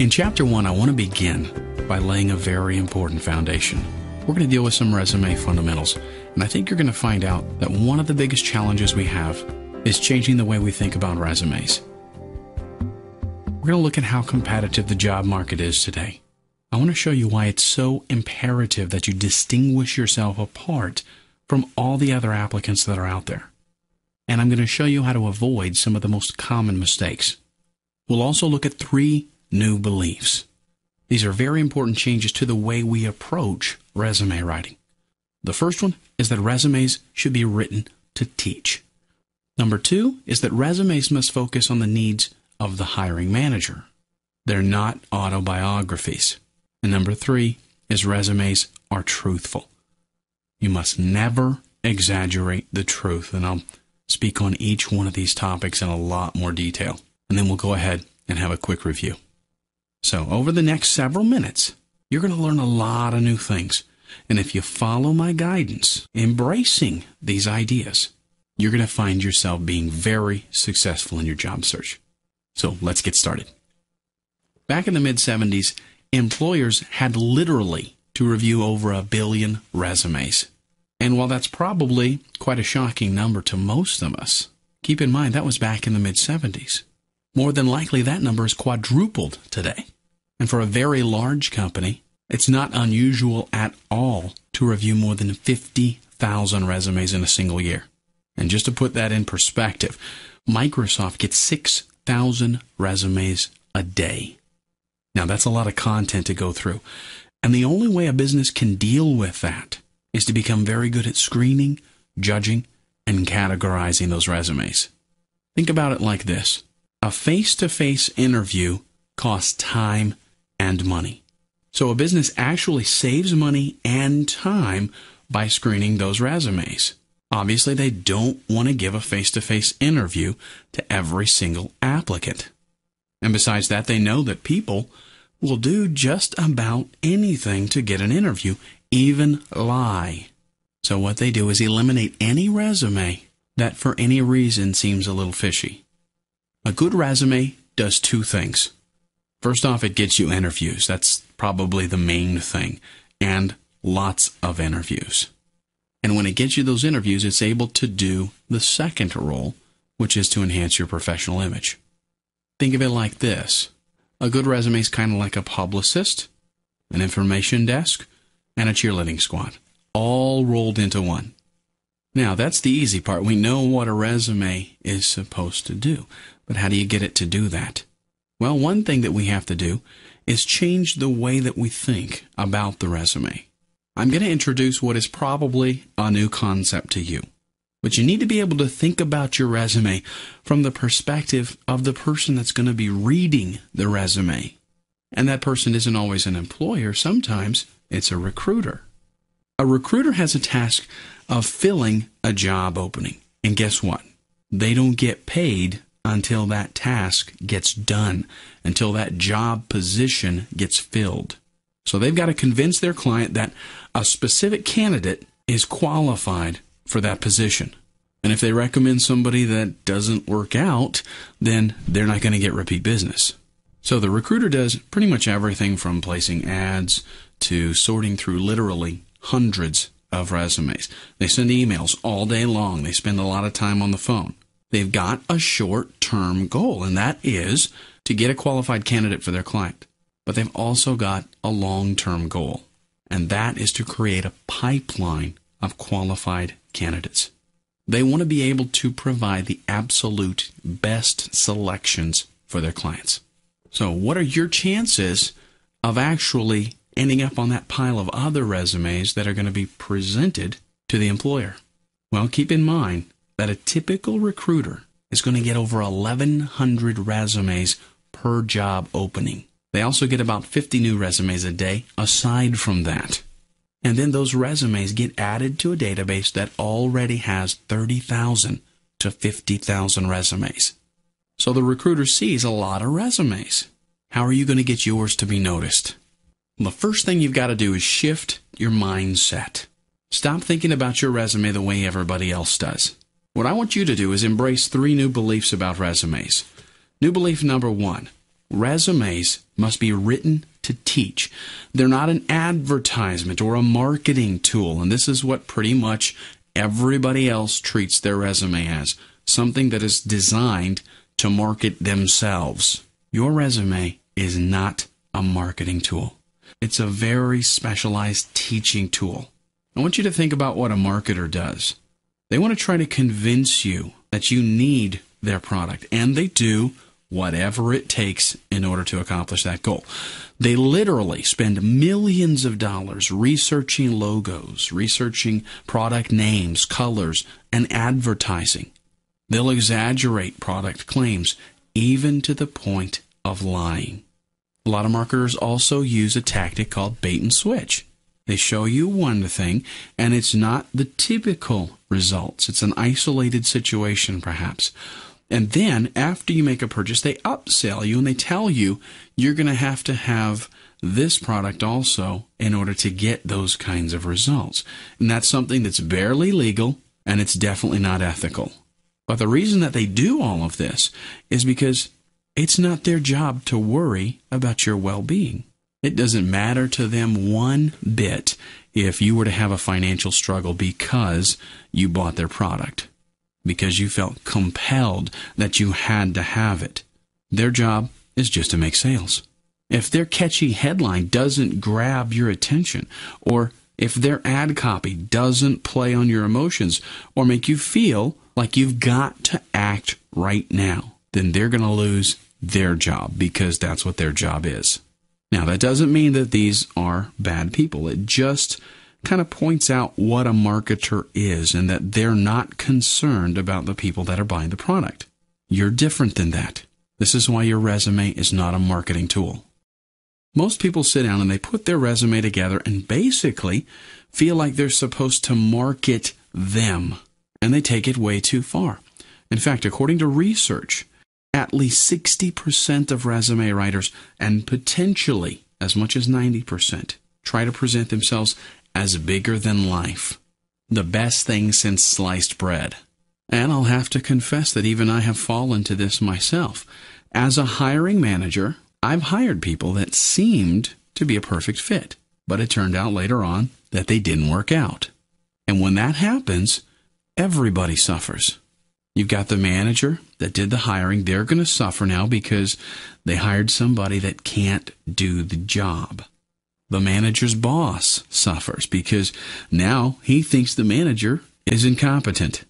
In Chapter 1, I want to begin by laying a very important foundation. We're going to deal with some resume fundamentals, and I think you're going to find out that one of the biggest challenges we have is changing the way we think about resumes. We're going to look at how competitive the job market is today. I want to show you why it's so imperative that you distinguish yourself apart from all the other applicants that are out there. And I'm going to show you how to avoid some of the most common mistakes. We'll also look at 3 new beliefs. These are very important changes to the way we approach resume writing. The first one is that resumes should be written to teach. Number 2 is that resumes must focus on the needs of the hiring manager. They're not autobiographies. And number 3 is resumes are truthful. You must never exaggerate the truth, and I'll speak on each one of these topics in a lot more detail. And then we'll go ahead and have a quick review. So over the next several minutes, you're going to learn a lot of new things. And if you follow my guidance, embracing these ideas, you're going to find yourself being very successful in your job search. So let's get started. Back in the mid-70s, employers had literally to review over 1 billion resumes. And while that's probably quite a shocking number to most of us, keep in mind that was back in the mid-70s. More than likely, that number is quadrupled today. And for a very large company, it's not unusual at all to review more than 50,000 resumes in a single year. And just to put that in perspective, Microsoft gets 6,000 resumes a day. Now, that's a lot of content to go through. And the only way a business can deal with that is to become very good at screening, judging, and categorizing those resumes. Think about it like this. A face-to-face interview costs time and money. So a business actually saves money and time by screening those resumes. Obviously, they don't want to give a face-to-face interview to every single applicant. And besides that, they know that people will do just about anything to get an interview, even lie. So what they do is eliminate any resume that for any reason seems a little fishy. A good resume does 2 things. First off, it gets you interviews. That's probably the main thing. And lots of interviews. And when it gets you those interviews, it's able to do the second role, which is to enhance your professional image. Think of it like this. A good resume is kind of like a publicist, an information desk, and a cheerleading squad, all rolled into one. Now, that's the easy part. We know what a resume is supposed to do. But how do you get it to do that? Well, one thing that we have to do is change the way that we think about the resume. I'm going to introduce what is probably a new concept to you. But you need to be able to think about your resume from the perspective of the person that's going to be reading the resume. And that person isn't always an employer. Sometimes it's a recruiter. A recruiter has a task of filling a job opening. And guess what? They don't get paid until that task gets done, until that job position gets filled. So they've got to convince their client that a specific candidate is qualified for that position. And if they recommend somebody that doesn't work out, then they're not going to get repeat business. So the recruiter does pretty much everything from placing ads to sorting through literally hundreds of resumes. They send emails all day long. They spend a lot of time on the phone. They've got a short-term goal, and that is to get a qualified candidate for their client. But they've also got a long-term goal, and that is to create a pipeline of qualified candidates. They want to be able to provide the absolute best selections for their clients. So what are your chances of actually ending up on that pile of other resumes that are going to be presented to the employer? Well, keep in mind that a typical recruiter is going to get over 1,100 resumes per job opening. They also get about 50 new resumes a day aside from that. And then those resumes get added to a database that already has 30,000 to 50,000 resumes. So the recruiter sees a lot of resumes. How are you going to get yours to be noticed? Well, the first thing you've got to do is shift your mindset. Stop thinking about your resume the way everybody else does. What I want you to do is embrace 3 new beliefs about resumes. New belief number 1, Resumes must be written to teach. They're not an advertisement or a marketing tool, and this is what pretty much everybody else treats their resume as, something that is designed to market themselves. Your resume is not a marketing tool. It's a very specialized teaching tool. I want you to think about what a marketer does. They want to try to convince you that you need their product, and they do whatever it takes in order to accomplish that goal. They literally spend millions of dollars researching logos, researching product names, colors, and advertising. They'll exaggerate product claims, even to the point of lying. A lot of marketers also use a tactic called bait and switch. They show you one thing, and it's not the typical results. It's an isolated situation, perhaps. And then, after you make a purchase, they upsell you and they tell you you're going to have this product also in order to get those kinds of results. And that's something that's barely legal, and it's definitely not ethical. But the reason that they do all of this is because it's not their job to worry about your well-being. It doesn't matter to them one bit if you were to have a financial struggle because you bought their product, because you felt compelled that you had to have it. Their job is just to make sales. If their catchy headline doesn't grab your attention, or if their ad copy doesn't play on your emotions or make you feel like you've got to act right now, then they're going to lose their job, because that's what their job is. Now, that doesn't mean that these are bad people. It just kind of points out what a marketer is, and that they're not concerned about the people that are buying the product. You're different than that. This is why your resume is not a marketing tool. Most people sit down and they put their resume together and basically feel like they're supposed to market them, and they take it way too far. In fact, according to research, at least 60% of resume writers, and potentially as much as 90%, try to present themselves as bigger than life, the best thing since sliced bread. And I'll have to confess that even I have fallen to this myself. As a hiring manager, I've hired people that seemed to be a perfect fit, but it turned out later on that they didn't work out. And when that happens, everybody suffers. You've got the manager that did the hiring. They're going to suffer now because they hired somebody that can't do the job. The manager's boss suffers because now he thinks the manager is incompetent.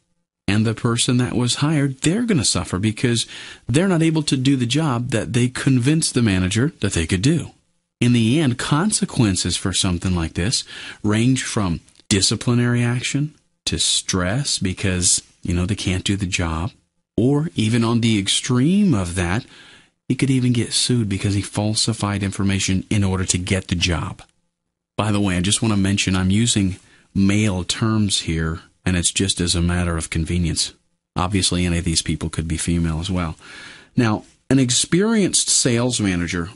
And the person that was hired, they're going to suffer because they're not able to do the job that they convinced the manager that they could do. In the end, consequences for something like this range from disciplinary action to stress because they can't do the job. Or even on the extreme of that, he could even get sued because he falsified information in order to get the job. By the way, I just want to mention I'm using male terms here, and it's just as a matter of convenience. Obviously, any of these people could be female as well. Now, an experienced sales manager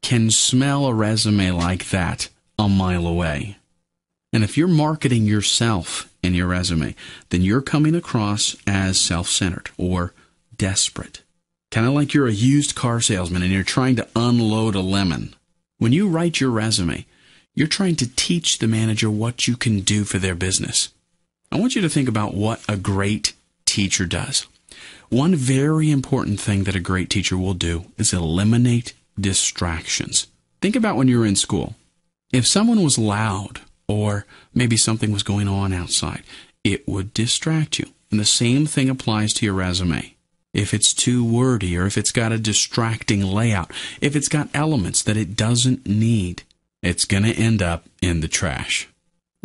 can smell a resume like that a mile away. And if you're marketing yourself in your resume, then you're coming across as self-centered or desperate. Kind of like you're a used car salesman and you're trying to unload a lemon. When you write your resume, you're trying to teach the manager what you can do for their business. I want you to think about what a great teacher does. One very important thing that a great teacher will do is eliminate distractions. Think about when you were in school. If someone was loud, or maybe something was going on outside, it would distract you. And the same thing applies to your resume. If it's too wordy, or if it's got a distracting layout, if it's got elements that it doesn't need, it's going to end up in the trash.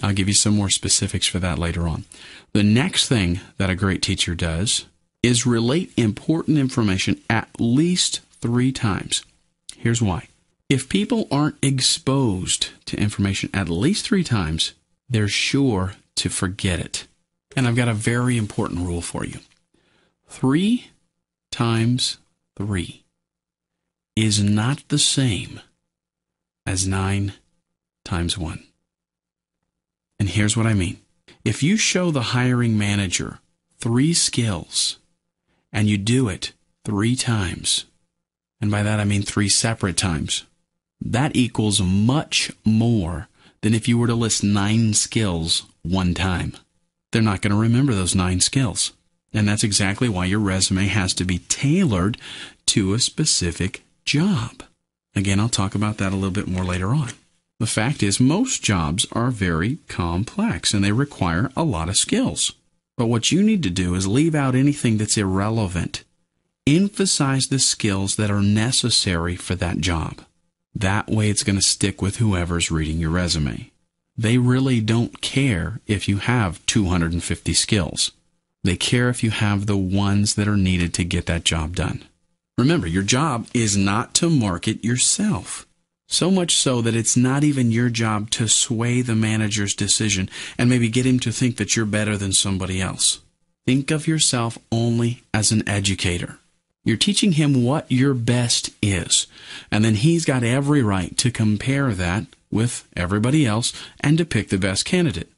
I'll give you some more specifics for that later on. The next thing that a great teacher does is relate important information at least 3 times. Here's why. If people aren't exposed to information at least 3 times, they're sure to forget it. And I've got a very important rule for you. 3 times 3 is not the same as 9 times 1. And here's what I mean. If you show the hiring manager 3 skills and you do it 3 times, And by that I mean 3 separate times. That equals much more than if you were to list 9 skills one time. They're not going to remember those 9 skills. And that's exactly why your resume has to be tailored to a specific job. Again, I'll talk about that a little bit more later on. The fact is, most jobs are very complex and they require a lot of skills. But what you need to do is leave out anything that's irrelevant. Emphasize the skills that are necessary for that job. That way it's going to stick with whoever's reading your resume. They really don't care if you have 250 skills. They care if you have the ones that are needed to get that job done. Remember, your job is not to market yourself. So much so that it's not even your job to sway the manager's decision and maybe get him to think that you're better than somebody else. Think of yourself only as an educator. You're teaching him what your best is, and then he's got every right to compare that with everybody else and to pick the best candidate.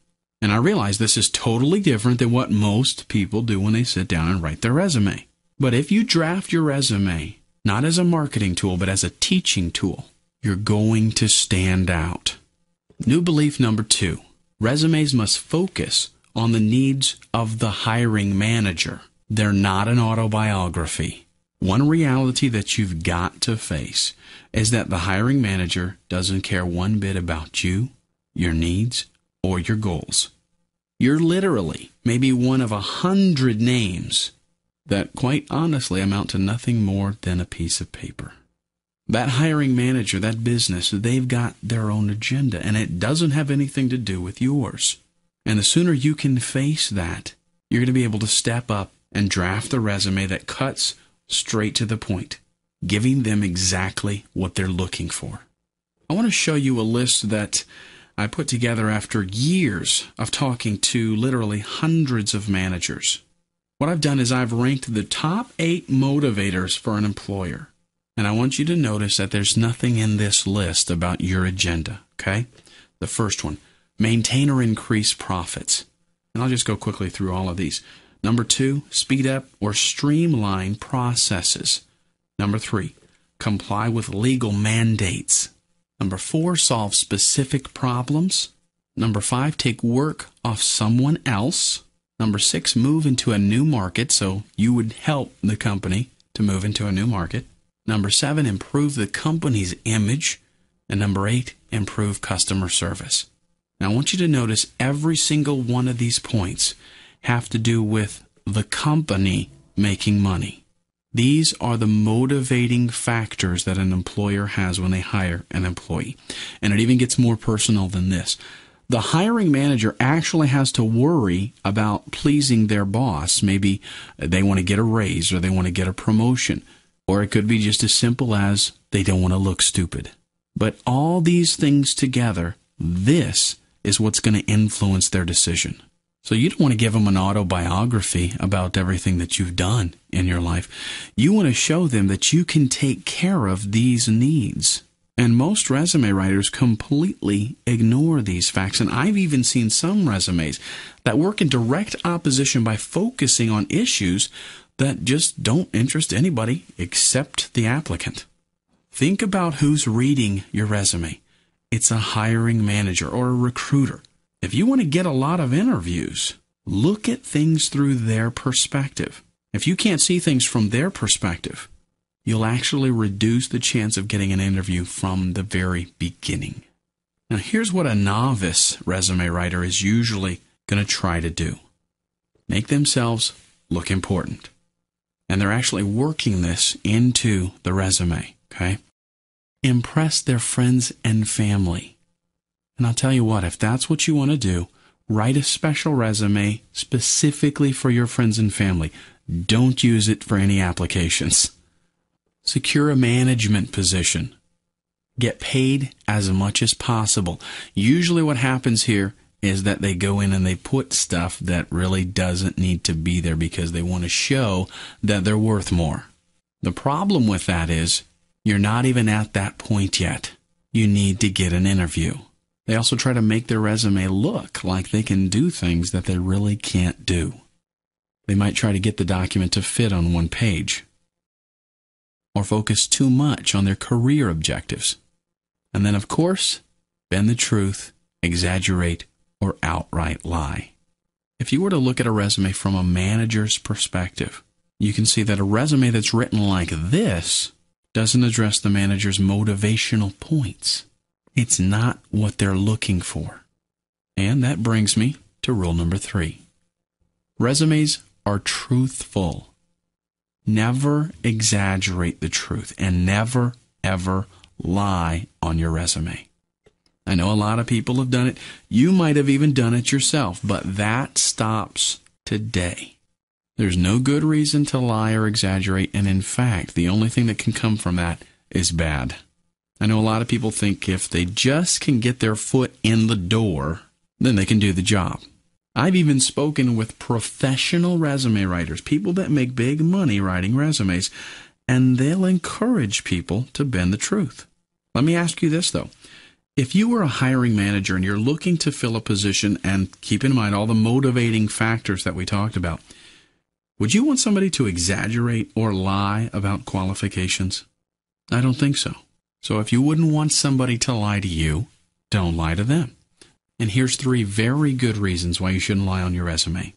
And I realize this is totally different than what most people do when they sit down and write their resume. But if you draft your resume, not as a marketing tool, but as a teaching tool, you're going to stand out. New belief number 2, resumes must focus on the needs of the hiring manager. They're not an autobiography. One reality that you've got to face is that the hiring manager doesn't care one bit about you, your needs, or your goals. You're literally maybe one of 100 names that quite honestly amount to nothing more than a piece of paper. That hiring manager, that business, they've got their own agenda, and it doesn't have anything to do with yours. And the sooner you can face that, you're going to be able to step up and draft the resume that cuts straight to the point, giving them exactly what they're looking for. I want to show you a list that I put together after years of talking to literally hundreds of managers. What I've done is I've ranked the top 8 motivators for an employer. And I want you to notice that there's nothing in this list about your agenda, okay? The first one, maintain or increase profits. And I'll just go quickly through all of these. Number 2, speed up or streamline processes. Number 3, comply with legal mandates. Number 4, solve specific problems. Number 5, take work off someone else. Number 6, move into a new market, so you would help the company to move into a new market. Number 7, improve the company's image. And number 8, improve customer service. Now I want you to notice every single one of these points have to do with the company making money. These are the motivating factors that an employer has when they hire an employee. And it even gets more personal than this. The hiring manager actually has to worry about pleasing their boss. Maybe they want to get a raise or they want to get a promotion. Or it could be just as simple as they don't want to look stupid. But all these things together, this is what's going to influence their decision. So you don't want to give them an autobiography about everything that you've done in your life. You want to show them that you can take care of these needs. And most resume writers completely ignore these facts. And I've even seen some resumes that work in direct opposition by focusing on issues that just don't interest anybody except the applicant. Think about who's reading your resume. It's a hiring manager or a recruiter. If you want to get a lot of interviews, look at things through their perspective. If you can't see things from their perspective, you'll actually reduce the chance of getting an interview from the very beginning. Now, here's what a novice resume writer is usually going to try to do. Make themselves look important. And they're actually working this into the resume, okay? Impress their friends and family. And I'll tell you what, if that's what you want to do, write a special resume specifically for your friends and family. Don't use it for any applications. Secure a management position. Get paid as much as possible. Usually what happens here is that they go in and they put stuff that really doesn't need to be there because they want to show that they're worth more. The problem with that is you're not even at that point yet. You need to get an interview. They also try to make their resume look like they can do things that they really can't do. They might try to get the document to fit on one page. or focus too much on their career objectives. And then, of course, bend the truth, exaggerate, or outright lie. If you were to look at a resume from a manager's perspective, you can see that a resume that's written like this doesn't address the manager's motivational points. It's not what they're looking for. And that brings me to rule number 3. Resumes are truthful. Never exaggerate the truth, and never, ever lie on your resume. I know a lot of people have done it. You might have even done it yourself, but that stops today. There's no good reason to lie or exaggerate, and in fact, the only thing that can come from that is bad. I know a lot of people think if they just can get their foot in the door, then they can do the job. I've even spoken with professional resume writers, people that make big money writing resumes, and they'll encourage people to bend the truth. Let me ask you this, though. If you were a hiring manager and you're looking to fill a position, and keep in mind all the motivating factors that we talked about, would you want somebody to exaggerate or lie about qualifications? I don't think so. So if you wouldn't want somebody to lie to you, don't lie to them. And here's 3 very good reasons why you shouldn't lie on your resume.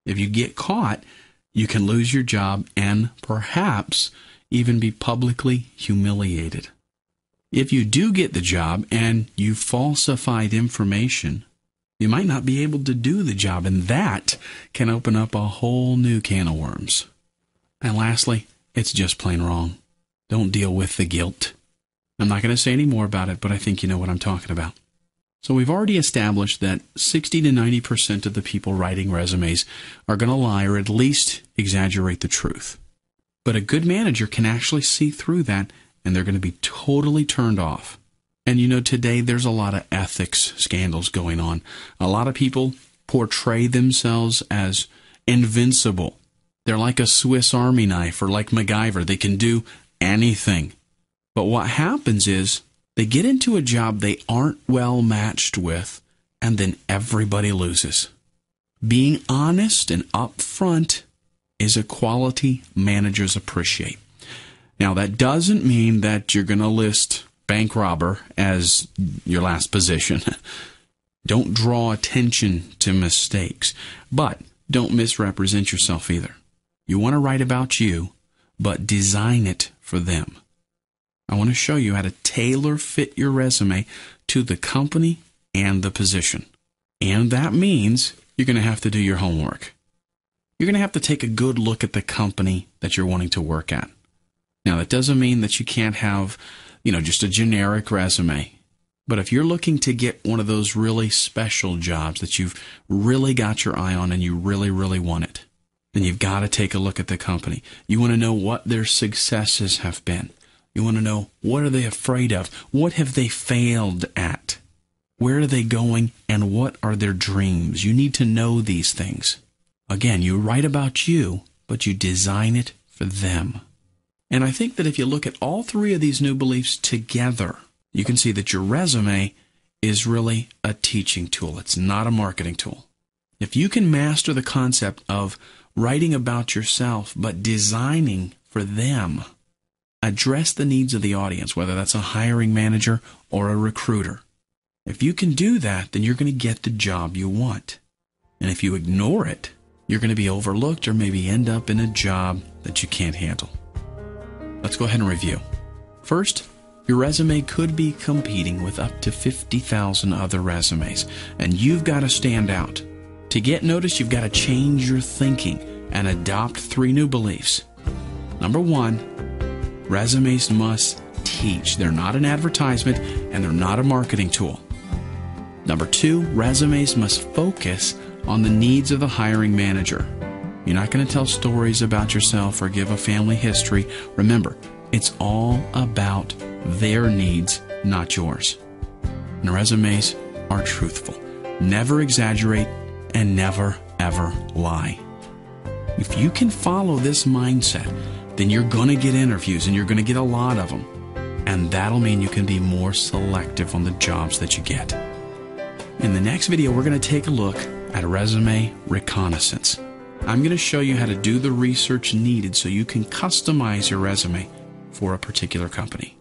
If you get caught, you can lose your job and perhaps even be publicly humiliated. If you do get the job and you falsified information, you might not be able to do the job, and that can open up a whole new can of worms. And lastly, it's just plain wrong. Don't deal with the guilt. I'm not going to say any more about it, but I think you know what I'm talking about. So we've already established that 60 to 90% of the people writing resumes are going to lie or at least exaggerate the truth. But a good manager can actually see through that, and they're going to be totally turned off. And you know, today there's a lot of ethics scandals going on. A lot of people portray themselves as invincible. They're like a Swiss Army knife or like MacGyver. They can do anything. But what happens is they get into a job they aren't well matched with, and then everybody loses. Being honest and upfront is a quality managers appreciate. Now, that doesn't mean that you're going to list bank robber as your last position. Don't draw attention to mistakes, but don't misrepresent yourself either. You want to write about you, but design it for them. I want to show you how to tailor fit your resume to the company and the position. And that means you're going to have to do your homework. You're going to have to take a good look at the company that you're wanting to work at. Now, that doesn't mean that you can't have, just a generic resume. But if you're looking to get one of those really special jobs that you've really got your eye on and you really, really want it, then you've got to take a look at the company. You want to know what their successes have been. You want to know, what are they afraid of? What have they failed at? Where are they going, and what are their dreams? You need to know these things. Again, you write about you, but you design it for them. And I think that if you look at all 3 of these new beliefs together, you can see that your resume is really a teaching tool. It's not a marketing tool. If you can master the concept of writing about yourself, but designing for them, address the needs of the audience, whether that's a hiring manager or a recruiter. If you can do that, then you're going to get the job you want. And if you ignore it, you're going to be overlooked or maybe end up in a job that you can't handle. Let's go ahead and review. First, your resume could be competing with up to 50,000 other resumes, and you've got to stand out. To get noticed, you've got to change your thinking and adopt 3 new beliefs. Number 1, resumes must teach. They're not an advertisement, and they're not a marketing tool. Number 2, resumes must focus on the needs of the hiring manager. You're not going to tell stories about yourself or give a family history. Remember, it's all about their needs, not yours. And resumes are truthful. Never exaggerate and never, ever lie. If you can follow this mindset, then you're going to get interviews, and you're going to get a lot of them. And that'll mean you can be more selective on the jobs that you get. In the next video, we're going to take a look at resume reconnaissance. I'm going to show you how to do the research needed so you can customize your resume for a particular company.